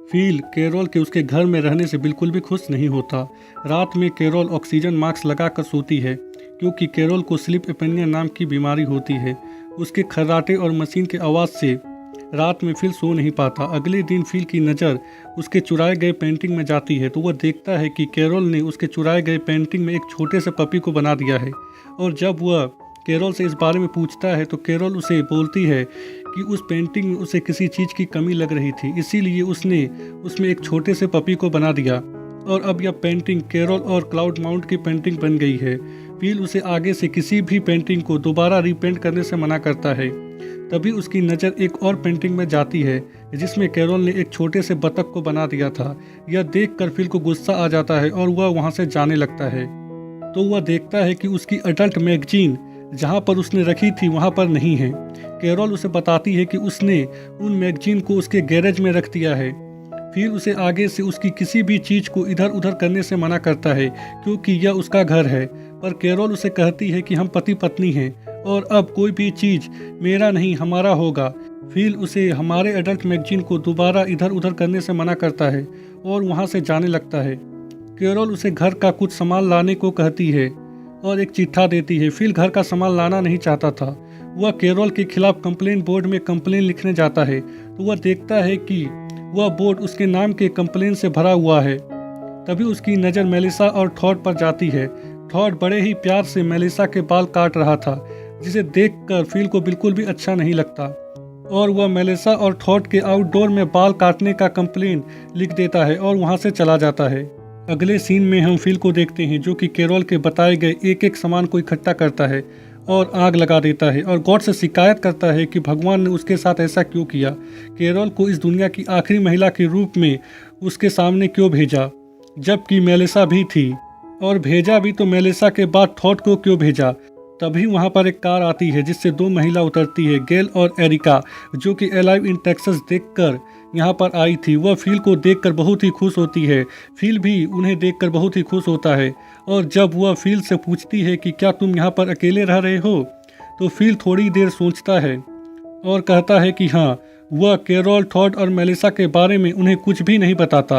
Feel carol के उसके घर में रहने से बिल्कुल भी खुश नहीं होता। रात में कैरोल ऑक्सीजन मास्क लगाकर सोती है क्योंकि कैरोल को स्लीप एपनिया नाम की बीमारी होती है। उसके खर्राटे और मशीन के आवाज़ से रात में फील सो नहीं पाता। अगले दिन फील की नज़र उसके चुराए गए पेंटिंग में जाती है तो वह देखता है कि कैरोल ने उसके चुराए गए पेंटिंग में एक छोटे से पपी को बना दिया है। और जब वह कैरोल से इस बारे में पूछता है तो कैरोल उसे बोलती है कि उस पेंटिंग में उसे किसी चीज़ की कमी लग रही थी, इसीलिए उसने उसमें एक छोटे से पपी को बना दिया। और अब यह पेंटिंग कैरोल और क्लाउड माउंट की पेंटिंग बन गई है। फील उसे आगे से किसी भी पेंटिंग को दोबारा रीपेंट करने से मना करता है। तभी उसकी नज़र एक और पेंटिंग में जाती है जिसमें कैरोल ने एक छोटे से बतख को बना दिया था। यह देखकर फील को गुस्सा आ जाता है और वह वहाँ से जाने लगता है। तो वह देखता है कि उसकी अडल्ट मैगजीन जहाँ पर उसने रखी थी वहाँ पर नहीं है। कैरोल उसे बताती है कि उसने उन मैगजीन को उसके गैरेज में रख दिया है। फिर उसे आगे से उसकी किसी भी चीज़ को इधर उधर करने से मना करता है क्योंकि यह उसका घर है। पर कैरोल उसे कहती है कि हम पति पत्नी हैं और अब कोई भी चीज़ मेरा नहीं हमारा होगा। फिर उसे हमारे एडल्ट मैगजीन को दोबारा इधर उधर करने से मना करता है और वहाँ से जाने लगता है। कैरोल उसे घर का कुछ सामान लाने को कहती है और एक चिट्ठा देती है। फिल घर का सामान लाना नहीं चाहता था। वह कैरोल के खिलाफ कंप्लेन बोर्ड में कंप्लेन लिखने जाता है तो वह देखता है कि वह बोर्ड उसके नाम के कंप्लेन से भरा हुआ है। तभी उसकी नज़र मेलिसा और थॉड पर जाती है। थॉड बड़े ही प्यार से मेलिसा के बाल काट रहा था जिसे देखकर फील को बिल्कुल भी अच्छा नहीं लगता और वह मेलिसा और थॉड के आउटडोर में बाल काटने का कंप्लेन लिख देता है और वहाँ से चला जाता है। अगले सीन में हम फील को देखते हैं जो कि कैरोल के बताए गए एक एक सामान को इकट्ठा करता है और आग लगा देता है और गॉड से शिकायत करता है कि भगवान ने उसके साथ ऐसा क्यों किया। कैरोल को इस दुनिया की आखिरी महिला के रूप में उसके सामने क्यों भेजा जबकि मेलिसा भी थी, और भेजा भी तो मेलिसा के बाद थॉड को क्यों भेजा। तभी वहाँ पर एक कार आती है जिससे दो महिला उतरती है, गेल और एरिका, जो कि अलाइव इन टेक्सास देखकर यहाँ पर आई थी। वह फील को देखकर बहुत ही खुश होती है। फील भी उन्हें देखकर बहुत ही खुश होता है और जब वह फील से पूछती है कि क्या तुम यहाँ पर अकेले रह रहे हो तो फील थोड़ी देर सोचता है और कहता है कि हाँ। वह कैरोल, थॉड और मेलिसा के बारे में उन्हें कुछ भी नहीं बताता।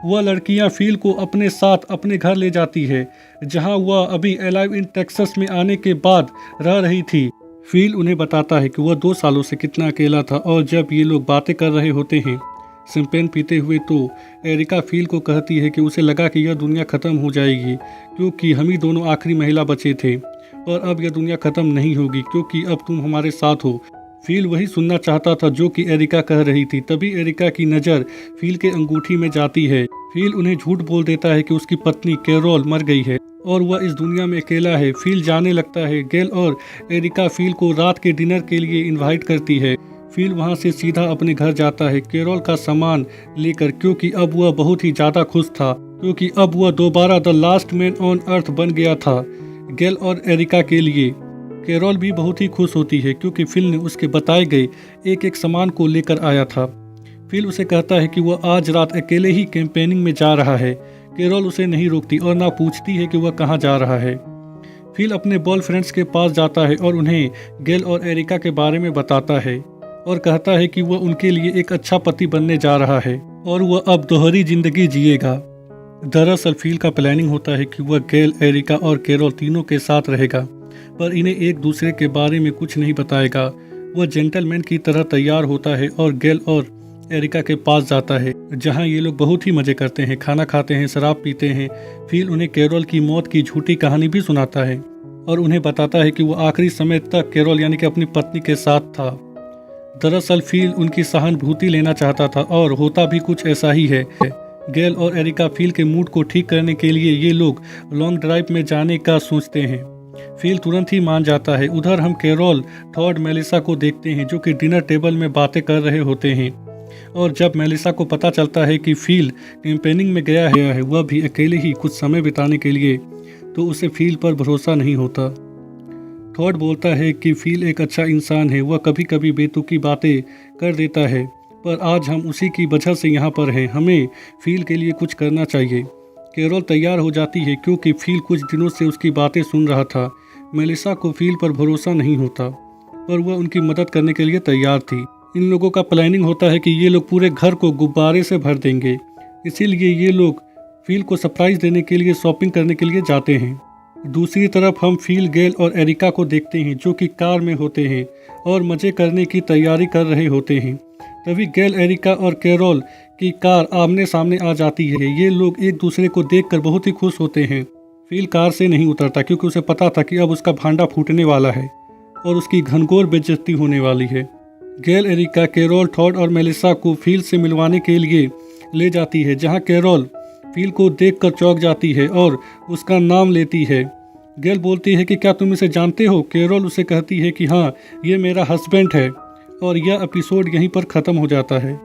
वह लड़कियां फील को अपने साथ अपने घर ले जाती है जहां वह अभी अलाइव इन टेक्सास में आने के बाद रह रही थी। फील उन्हें बताता है कि वह 2 सालों से कितना अकेला था और जब ये लोग बातें कर रहे होते हैं शैंपेन पीते हुए तो एरिका फील को कहती है कि उसे लगा कि यह दुनिया ख़त्म हो जाएगी क्योंकि हम ही दोनों आखिरी महिला बचे थे, और अब यह दुनिया ख़त्म नहीं होगी क्योंकि अब तुम हमारे साथ हो। फील वही सुनना चाहता था जो कि एरिका कह रही थी। तभी एरिका की नज़र फील के अंगूठी में जाती है। फील उन्हें झूठ बोल देता है कि उसकी पत्नी कैरोल मर गई है और वह इस दुनिया में अकेला है। फील जाने लगता है। गेल और एरिका फील को रात के डिनर के लिए इनवाइट करती है। फील वहां से सीधा अपने घर जाता है कैरोल का सामान लेकर क्योंकि अब वह बहुत ही ज़्यादा खुश था क्योंकि अब वह दोबारा the last man on earth बन गया था। गेल और एरिका के लिए कैरोल भी बहुत ही खुश होती है क्योंकि फिल ने उसके बताए गए एक एक सामान को लेकर आया था। फिल उसे कहता है कि वह आज रात अकेले ही कैंपेनिंग में जा रहा है। कैरोल उसे नहीं रोकती और ना पूछती है कि वह कहाँ जा रहा है। फिल अपने बॉयफ्रेंड्स के पास जाता है और उन्हें गेल और एरिका के बारे में बताता है और कहता है कि वह उनके लिए एक अच्छा पति बनने जा रहा है और वह अब दोहरी जिंदगी जिएगा। दरअसल फील का प्लानिंग होता है कि वह गेल, एरिका और कैरोल तीनों के साथ रहेगा पर इन्हें एक दूसरे के बारे में कुछ नहीं बताएगा। वह जेंटलमैन की तरह तैयार होता है और गेल और एरिका के पास जाता है जहां ये लोग बहुत ही मजे करते हैं, खाना खाते हैं, शराब पीते हैं। फील उन्हें कैरोल की मौत की झूठी कहानी भी सुनाता है और उन्हें बताता है कि वो आखिरी समय तक कैरोल यानी कि अपनी पत्नी के साथ था। दरअसल फील उनकी सहानुभूति लेना चाहता था और होता भी कुछ ऐसा ही है। गेल और एरिका फील के मूड को ठीक करने के लिए ये लोग लॉन्ग ड्राइव में जाने का सोचते हैं। फील तुरंत ही मान जाता है। उधर हम कैरोल, थॉड, मेलिसा को देखते हैं जो कि डिनर टेबल में बातें कर रहे होते हैं और जब मेलिसा को पता चलता है कि फील कैंपेनिंग में गया है वह भी अकेले ही कुछ समय बिताने के लिए, तो उसे फील पर भरोसा नहीं होता। थॉड बोलता है कि फील एक अच्छा इंसान है, वह कभी कभी बेतुकी बातें कर देता है पर आज हम उसी की वजह से यहाँ पर हैं, हमें फील के लिए कुछ करना चाहिए। कैरोल तैयार हो जाती है क्योंकि फील कुछ दिनों से उसकी बातें सुन रहा था। मेलिसा को फील पर भरोसा नहीं होता पर वह उनकी मदद करने के लिए तैयार थी। इन लोगों का प्लानिंग होता है कि ये लोग पूरे घर को गुब्बारे से भर देंगे, इसीलिए ये लोग फ़ील को सरप्राइज़ देने के लिए शॉपिंग करने के लिए जाते हैं। दूसरी तरफ हम फ़ील, गेल और एरिका को देखते हैं जो कि कार में होते हैं और मज़े करने की तैयारी कर रहे होते हैं। तभी गेल, एरिका और कैरोल की कार आमने सामने आ जाती है। ये लोग एक दूसरे को देखकर बहुत ही खुश होते हैं। फ़ील कार से नहीं उतरता क्योंकि उसे पता था कि अब उसका भांडा फूटने वाला है और उसकी घनघोर बेइज्जती होने वाली है। गेल, एरिका, कैरोल, टॉड और मेलिसा को फ़ील से मिलवाने के लिए ले जाती है, जहाँ कैरोल फ़ील को देखकर चौंक जाती है और उसका नाम लेती है। गेल बोलती है कि क्या तुम इसे जानते हो? कैरोल उसे कहती है कि हाँ, ये मेरा हस्बैंड है। और यह एपिसोड यहीं पर ख़त्म हो जाता है।